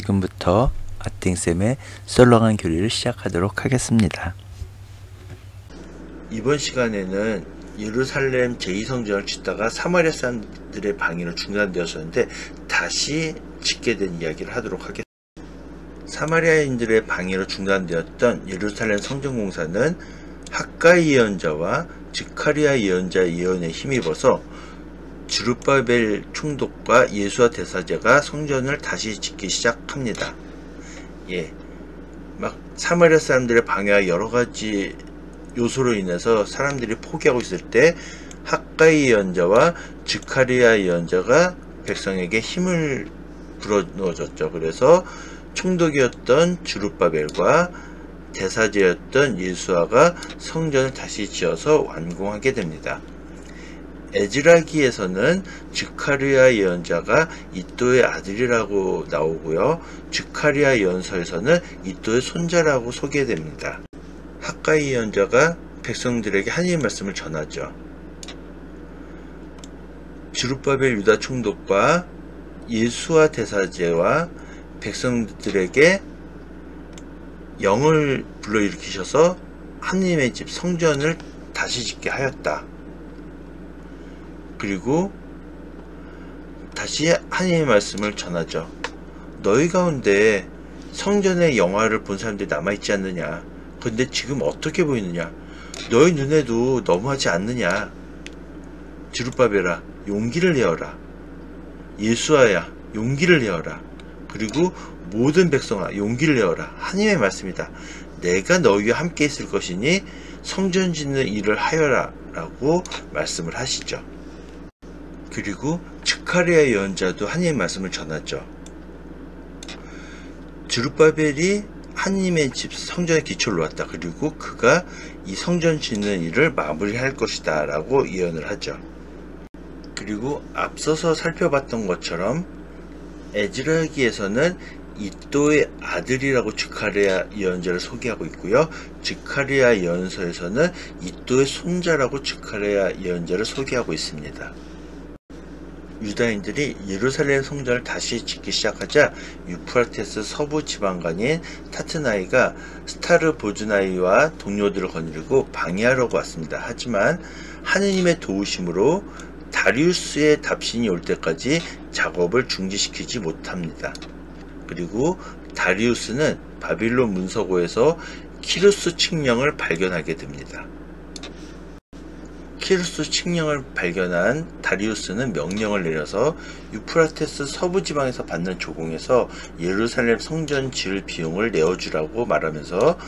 지금부터 아땡쌤의 썰렁한 교리를 시작하도록 하겠습니다. 이번 시간에는 예루살렘 제2성전을 짓다가 사마리아 사람들의 방해로 중단되었었는데 다시 짓게 된 이야기를 하도록 하겠습니다. 사마리아인들의 방해로 중단되었던 예루살렘 성전 공사는 학가이 예언자와 즈카리아 예언자 예언에 힘입어서 주룹바벨 총독과 예수와 대사제가 성전을 다시 짓기 시작합니다. 막 사마리아 사람들의 방해와 여러가지 요소로 인해서 사람들이 포기하고 있을 때 학가이 예언자와 즈카리아 예언자가 백성에게 힘을 불어넣어줬죠. 그래서 총독이었던 주룹바벨과 대사제였던 예수아가 성전을 다시 지어서 완공하게 됩니다. 에즈라기에서는 즈카리아 예언자가 이도의 아들이라고 나오고요. 즈카리아 예언서에서는 이도의 손자라고 소개됩니다. 학가이 예언자가 백성들에게 하나님의 말씀을 전하죠. 주룹바벨 유다 총독과 예수아 대사제와 백성들에게 영을 불러일으키셔서 하나님의 집 성전을 다시 짓게 하였다. 그리고 다시 하나님의 말씀을 전하죠. 너희 가운데 성전의 영화를 본 사람들이 남아있지 않느냐. 근데 지금 어떻게 보이느냐. 너희 눈에도 너무하지 않느냐. 주룹바벨아 용기를 내어라. 예수아야 용기를 내어라. 그리고 모든 백성아 용기를 내어라. 하나님의 말씀이다. 내가 너희와 함께 있을 것이니 성전 짓는 일을 하여라 라고 말씀을 하시죠. 그리고 즈카리아 예언자도 하나님의 말씀을 전하죠. 주룹바벨이 하나님의 집 성전의 기초를 놓았다. 그리고 그가 이 성전 짓는 일을 마무리할 것이다 라고 예언을 하죠. 그리고 앞서서 살펴봤던 것처럼 에즈라기에서는 이도의 아들이라고 즈카리아 예언자를 소개하고 있고요. 즈카리아 예언서에서는 이도의 손자라고 즈카리아 예언자를 소개하고 있습니다. 유다인들이 예루살렘 성전을 다시 짓기 시작하자 유프라테스 서부 지방간인 타트나이가 스타르 보즈나이와 동료들을 거느리고 방해하려고 왔습니다. 하지만 하느님의 도우심으로 다리우스의 답신이 올 때까지 작업을 중지시키지 못합니다. 그리고 다리우스는 바빌론 문서고에서 키루스 칙령을 발견하게 됩니다. 키루스 칙령을 발견한 다리우스는 명령을 내려서 유프라테스 서부 지방에서 받는 조공에서 예루살렘 성전 지을 비용을 내어주라고 말하면서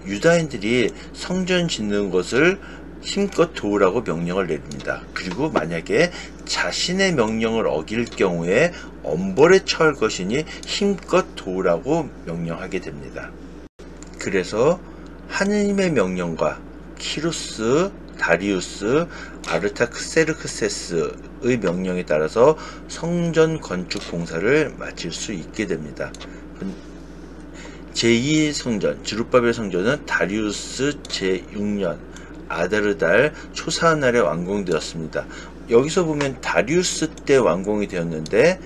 유다인들이 성전 짓는 것을 힘껏 도우라고 명령을 내립니다. 그리고 만약에 자신의 명령을 어길 경우에 엄벌에 처할 것이니 힘껏 도우라고 명령하게 됩니다. 그래서 하느님의 명령과 키루스, 다리우스, 아르타크세르크세스의 명령에 따라서 성전 건축 공사를 마칠 수 있게 됩니다. 제2성전, 주룹바벨 성전은 다리우스 제6년 아다르달 초사한 날에 완공되었습니다. 여기서 보면 다리우스 때 완공이 되었는데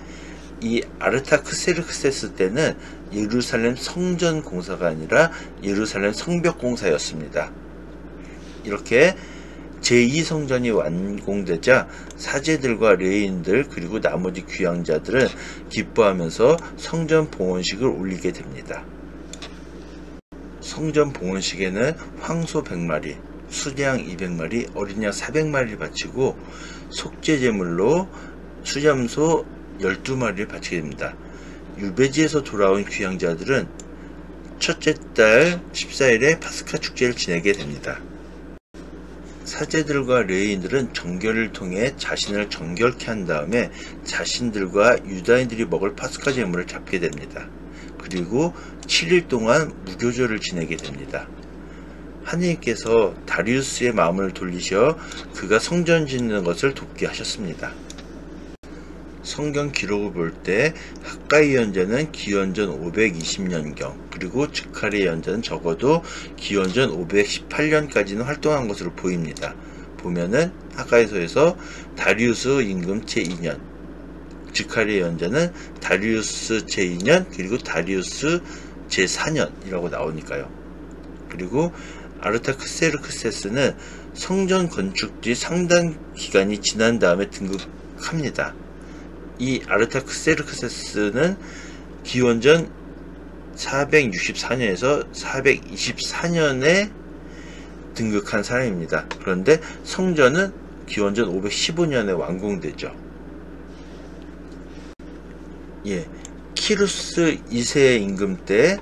이 아르타크세르크세스 때는 예루살렘 성전 공사가 아니라 예루살렘 성벽 공사였습니다. 이렇게 제2성전이 완공되자 사제들과 레위인들 그리고 나머지 귀양자들은 기뻐하면서 성전 봉헌식을 올리게 됩니다. 성전 봉헌식에는 황소 100마리, 수양 200마리, 어린 양 400마리를 바치고 속죄제물로 수염소 12마리를 바치게 됩니다. 유배지에서 돌아온 귀양자들은 첫째 달 14일에 파스카 축제를 지내게 됩니다. 사제들과 레위인들은 정결을 통해 자신을 정결케 한 다음에 자신들과 유다인들이 먹을 파스카 제물을 잡게 됩니다. 그리고 7일 동안 무교절을 지내게 됩니다. 하느님께서 다리우스의 마음을 돌리셔 그가 성전 짓는 것을 돕게 하셨습니다. 성경 기록을 볼 때 학가이 예언자는 기원전 520년경 그리고 즈카리아 예언자는 적어도 기원전 518년까지는 활동한 것으로 보입니다. 보면은 학가이서에서 다리우스 임금 제2년 지카리의 연자는 다리우스 제2년 그리고 다리우스 제4년이라고 나오니까요. 그리고 아르타크세르크세스는 성전 건축 뒤 상당 기간이 지난 다음에 등극합니다. 이 아르타크세르크세스는 기원전 464년에서 424년에 등극한 사람입니다. 그런데 성전은 기원전 515년에 완공되죠. 키루스 2세의 임금 때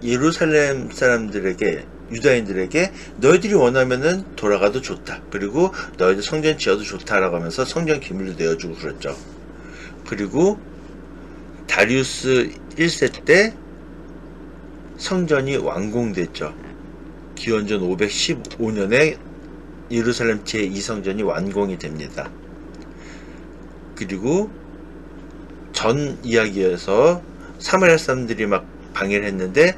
예루살렘 사람들에게, 유다인들에게 너희들이 원하면은 돌아가도 좋다. 그리고 너희들 성전 지어도 좋다라고 하면서 성전 기밀도 내어주고 그랬죠. 그리고 다리우스 1세 때 성전이 완공됐죠. 기원전 515년에 예루살렘 제2성전이 완공이 됩니다. 그리고 전 이야기에서 사마리아 사람들이 막 방해를 했는데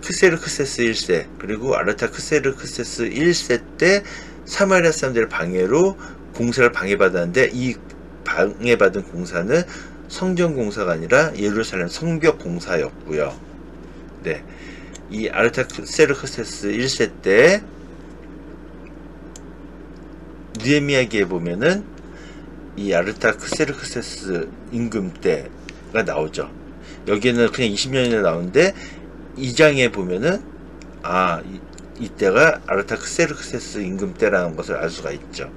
크세르크세스 1세 그리고 아르타크세르크세스 1세 때 사마리아 사람들의 방해로 공사를 방해받았는데 이 방해받은 공사는 성전 공사가 아니라 예루살렘 성벽 공사였고요. 네, 이 아르타크세르크세스 1세 때 느헤미야기에 보면은 이 아르타크세르크세스 임금 때가 나오죠. 여기에는 그냥 20년이나 나오는데 2장에 보면은 이때가 아르타크세르크세스 임금 때라는 것을 알 수가 있죠.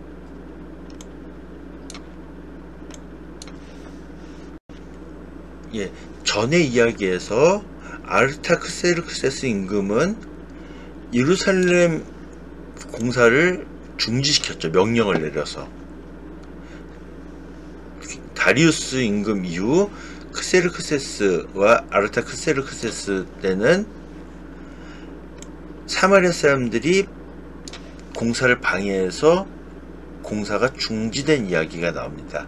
전의 이야기에서 아르타크세르크세스 임금은 예루살렘 공사를 중지시켰죠. 명령을 내려서. 다리우스 임금 이후 크세르크세스와 아르타크세르크세스 때는 사마리아 사람들이 공사를 방해해서 공사가 중지된 이야기가 나옵니다.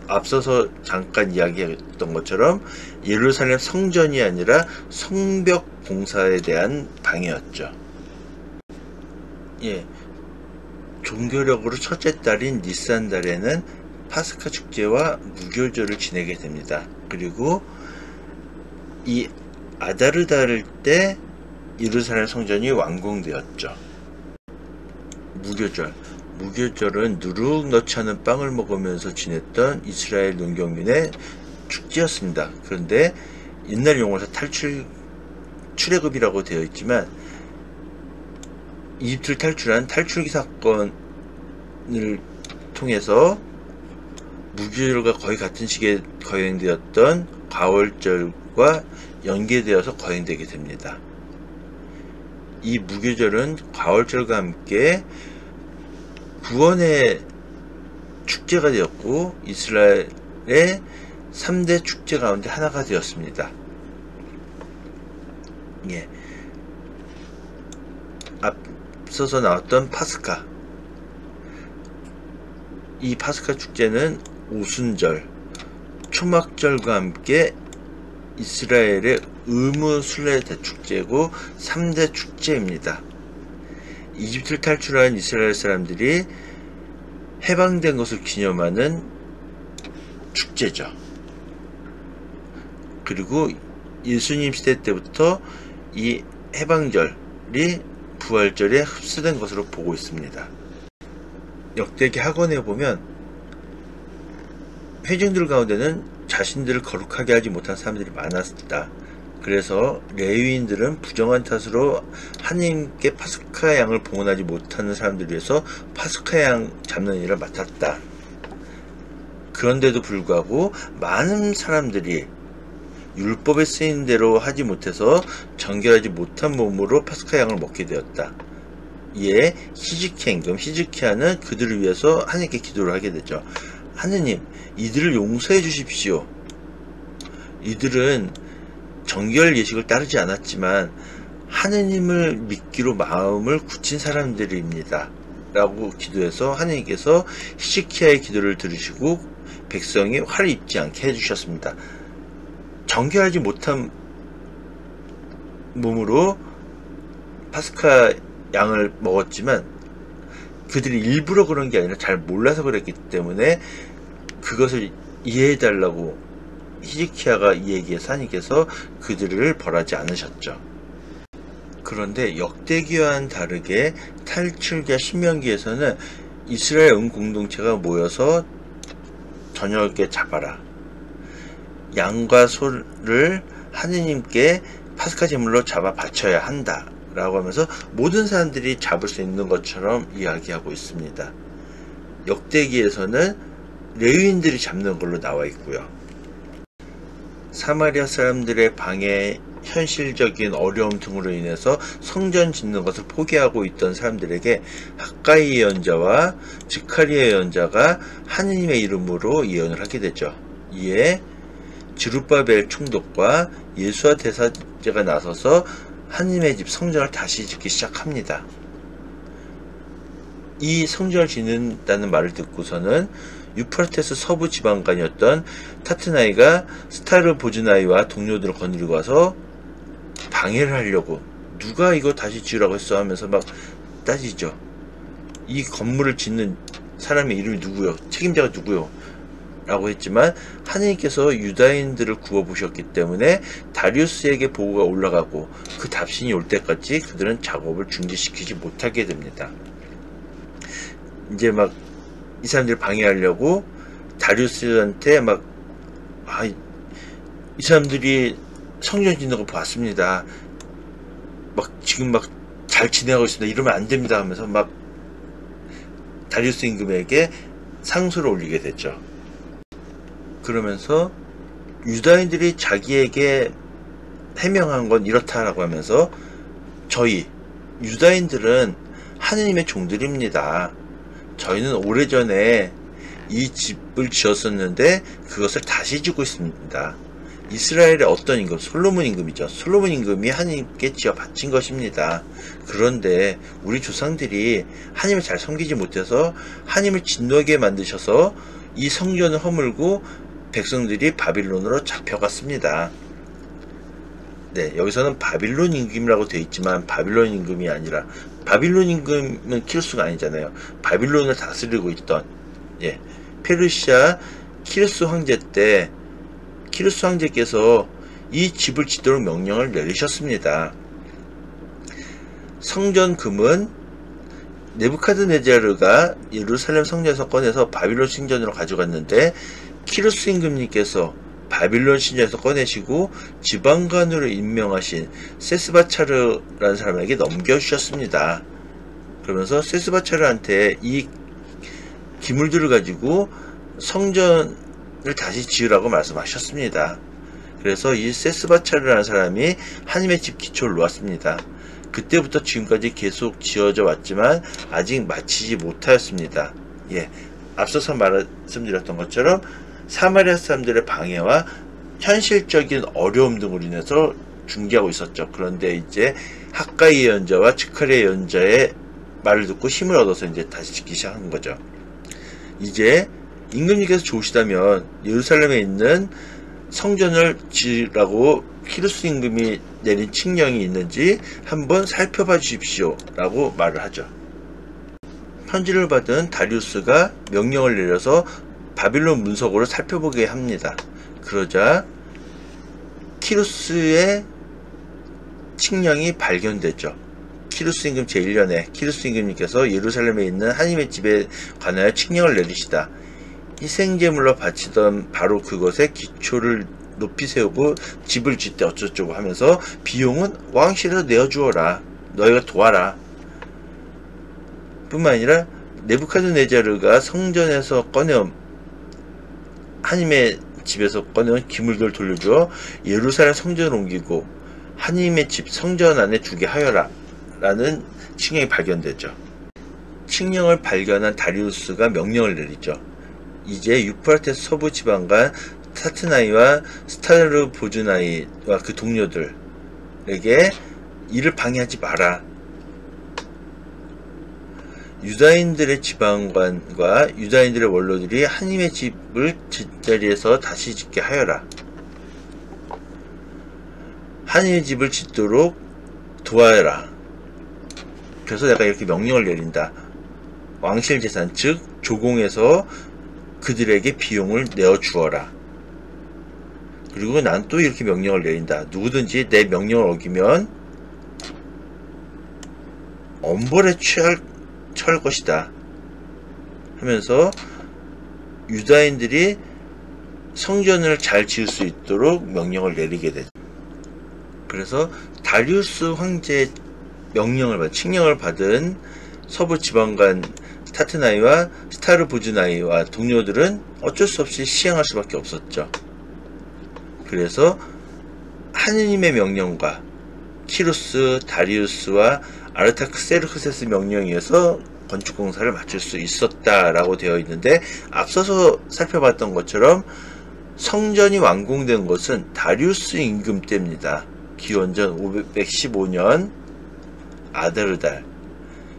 앞서서 잠깐 이야기했던 것처럼 예루살렘 성전이 아니라 성벽 공사에 대한 방해였죠. 종교력으로 첫째 달인 니산 달에는 파스카 축제와 무교절을 지내게 됩니다. 그리고 이 아다르 달 때 예루살렘 성전이 완공되었죠. 무교절은 누룩 넣지 않은 빵을 먹으면서 지냈던 이스라엘 농경민의 축제였습니다. 그런데 옛날 용어에서 출애굽이라고 되어 있지만 이집트를 탈출한 탈출기 사건을 통해서 무교절과 거의 같은 시기에 거행되었던 가월절과 연계되어서 거행되게 됩니다. 이 무교절은 가월절과 함께 구원의 축제가 되었고 이스라엘의 3대 축제 가운데 하나가 되었습니다. 앞서서 나왔던 파스카, 이 파스카 축제는 오순절, 초막절과 함께 이스라엘의 의무 순례 대축제고 3대 축제입니다. 이집트를 탈출한 이스라엘 사람들이 해방된 것을 기념하는 축제죠. 그리고 예수님 시대 때부터 이 해방절이 부활절에 흡수된 것으로 보고 있습니다. 역대기 학원에 보면 회중들 가운데는 자신들을 거룩하게 하지 못한 사람들이 많았다. 그래서 레위인들은 부정한 탓으로 하나님께 파스카 양을 봉헌하지 못하는 사람들을 위해서 파스카 양 잡는 일을 맡았다. 그런데도 불구하고 많은 사람들이 율법에 쓰인 대로 하지 못해서 정결하지 못한 몸으로 파스카 양을 먹게 되었다. 이에 히즈키야 임금, 히즈키야는 그들을 위해서 하나님께 기도를 하게 되죠. 하느님, 이들을 용서해 주십시오. 이들은 정결 예식을 따르지 않았지만 하느님을 믿기로 마음을 굳힌 사람들입니다. 라고 기도해서 하느님께서 히즈키야의 기도를 들으시고 백성이 화를 입지 않게 해주셨습니다. 정결하지 못한 몸으로 파스카 양을 먹었지만 그들이 일부러 그런 게 아니라 잘 몰라서 그랬기 때문에 그것을 이해해달라고 히즈키야가 이 얘기에서 하니께서 그들을 벌하지 않으셨죠. 그런데 역대기와는 다르게 탈출기와 신명기에서는 이스라엘 공동체가 모여서 저녁에 잡아라, 양과 소를 하느님께 파스카 제물로 잡아 바쳐야 한다 라고 하면서 모든 사람들이 잡을 수 있는 것처럼 이야기하고 있습니다. 역대기에서는 레위인들이 잡는 걸로 나와 있고요. 사마리아 사람들의 방해, 현실적인 어려움 등으로 인해서 성전 짓는 것을 포기하고 있던 사람들에게 학가이 예언자와 즈카리아 예언자가 하느님의 이름으로 예언을 하게 되죠. 이에 지룹바벨 총독과 예수와 대사제가 나서서 하느님의 집 성전을 다시 짓기 시작합니다. 이 성전을 짓는다는 말을 듣고서는 유프라테스 서부 지방간이었던 타트나이가 스타르보즈나이와 동료들을 거느리고 와서 방해를 하려고, 누가 이거 다시 지으라고 했어 하면서 막 따지죠. 이 건물을 짓는 사람의 이름이 누구요? 책임자가 누구요? 라고 했지만 하느님께서 유다인들을 구워보셨기 때문에 다리우스에게 보고가 올라가고 그 답신이 올 때까지 그들은 작업을 중지시키지 못하게 됩니다. 이제 막 이 사람들을 방해하려고 다리우스한테 막 이 사람들이 성전 짓는 거 봤습니다. 막 지금 막 잘 진행하고 있습니다. 이러면 안 됩니다 하면서 막 다리우스 임금에게 상소를 올리게 됐죠. 그러면서 유다인들이 자기에게 해명한 건 이렇다라고 하면서 저희 유다인들은 하느님의 종들입니다. 저희는 오래전에 이 집을 지었었는데 그것을 다시 짓고 있습니다. 이스라엘의 어떤 임금, 솔로몬 임금이죠. 솔로몬 임금이 하느님께 지어 바친 것입니다. 그런데 우리 조상들이 하느님을 잘 섬기지 못해서 하느님을 진노하게 만드셔서 이 성전을 허물고 백성들이 바빌론으로 잡혀갔습니다. 네, 여기서는 바빌론 임금이라고 되어 있지만 바빌론 임금이 아니라, 바빌론 임금은 키루스가 아니잖아요. 바빌론을 다스리고 있던 페르시아 키루스 황제 때 키루스 황제께서 이 집을 짓도록 명령을 내리셨습니다. 성전 금은 네부카드네자르가 예루살렘 성전에서 꺼내서 바빌론 신전으로 가져갔는데 키루스 임금님께서 바빌론 신전에서 꺼내시고 지방관으로 임명하신 세스바차르라는 사람에게 넘겨주셨습니다. 그러면서 세스바차르한테 이 기물들을 가지고 성전을 다시 지으라고 말씀하셨습니다. 그래서 이 세스바차르라는 사람이 하느님의 집 기초를 놓았습니다. 그때부터 지금까지 계속 지어져 왔지만 아직 마치지 못하였습니다. 앞서서 말씀드렸던 것처럼 사마리아 사람들의 방해와 현실적인 어려움 등으로 인해서 중지하고 있었죠. 그런데 이제 학가이 예언자와 즈카리아 예언자의 말을 듣고 힘을 얻어서 이제 다시 짓기 시작한 거죠. 이제 임금님께서 좋으시다면 예루살렘에 있는 성전을 지으라고 키루스 임금이 내린 칙령이 있는지 한번 살펴봐 주십시오 라고 말을 하죠. 편지를 받은 다리우스가 명령을 내려서 바빌론 문서고를 살펴보게 합니다. 그러자 키루스의 칙령이 발견되죠. 키루스 임금 제1년에 키루스 임금님께서 예루살렘에 있는 하느님의 집에 관하여 칙령을 내리시다. 희생제물로 바치던 바로 그것에 기초를 높이 세우고 집을 짓되 어쩌고저쩌고 하면서 비용은 왕실에서 내어주어라. 너희가 도와라. 뿐만 아니라 네부카드네자르가 성전에서 꺼내온 하느님의 집에서 꺼내온 기물들을 돌려주어 예루살렘 성전을 옮기고 하느님의 집 성전 안에 두게 하여라 라는 칙령이 발견되죠. 칙령을 발견한 다리우스가 명령을 내리죠. 이제 유프라테스 서부 지방간 타트나이와 스타르보즈나이와 그 동료들에게 이를 방해하지 마라. 유다인들의 지방관과 유다인들의 원로들이 하느님의 집을 제자리에서 다시 짓게 하여라. 하느님의 집을 짓도록 도와라. 그래서 내가 이렇게 명령을 내린다. 왕실 재산 즉 조공에서 그들에게 비용을 내어 주어라. 그리고 난 또 이렇게 명령을 내린다. 누구든지 내 명령을 어기면 엄벌에 처할 것이다. 하면서 유다인들이 성전을 잘 지을 수 있도록 명령을 내리게 되죠. 그래서 다리우스 황제의 칙령을 받은 서부 지방관 타트나이와 스타르보즈나이와 동료들은 어쩔 수 없이 시행할 수밖에 없었죠. 그래서 하느님의 명령과 키루스, 다리우스와 아르타크세르크세스 명령에 의해서 건축공사를 마칠 수 있었다라고 되어 있는데, 앞서서 살펴봤던 것처럼 성전이 완공된 것은 다리우스 임금 때입니다. 기원전 515년 아다르달.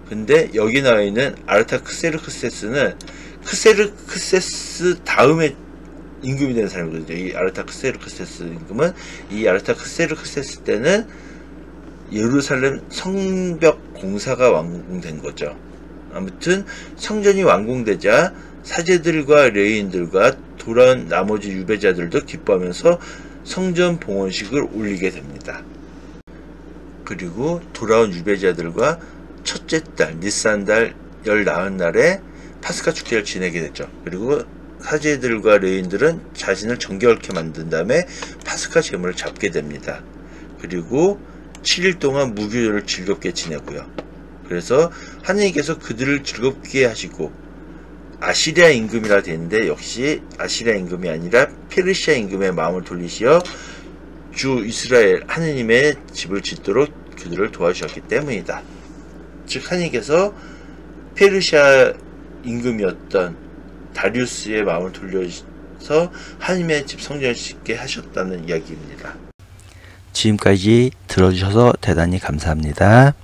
근데 여기 나와 있는 아르타크세르크세스는 크세르크세스 다음에 임금이 된 사람이거든요. 이 아르타크세르크세스 임금은, 이 아르타크세르크세스 때는 예루살렘 성벽 공사가 완공된 거죠. 아무튼 성전이 완공되자 사제들과 레위인들과 돌아온 나머지 유배자들도 기뻐하면서 성전 봉헌식을 올리게 됩니다. 그리고 돌아온 유배자들과 첫째 달 니산달 열 나흔 날에 파스카 축제를 지내게 됐죠. 그리고 사제들과 레위인들은 자신을 정결케 만든 다음에 파스카 제물을 잡게 됩니다. 그리고 7일 동안 무교절을 즐겁게 지내고요. 그래서 하느님께서 그들을 즐겁게 하시고, 아시리아 임금이라 되는데 역시 아시리아 임금이 아니라 페르시아 임금의 마음을 돌리시어 주 이스라엘 하느님의 집을 짓도록 그들을 도와주셨기 때문이다. 즉 하느님께서 페르시아 임금이었던 다리우스의 마음을 돌려서 하느님의 집 성전을 짓게 하셨다는 이야기입니다. 지금까지 들어주셔서 대단히 감사합니다.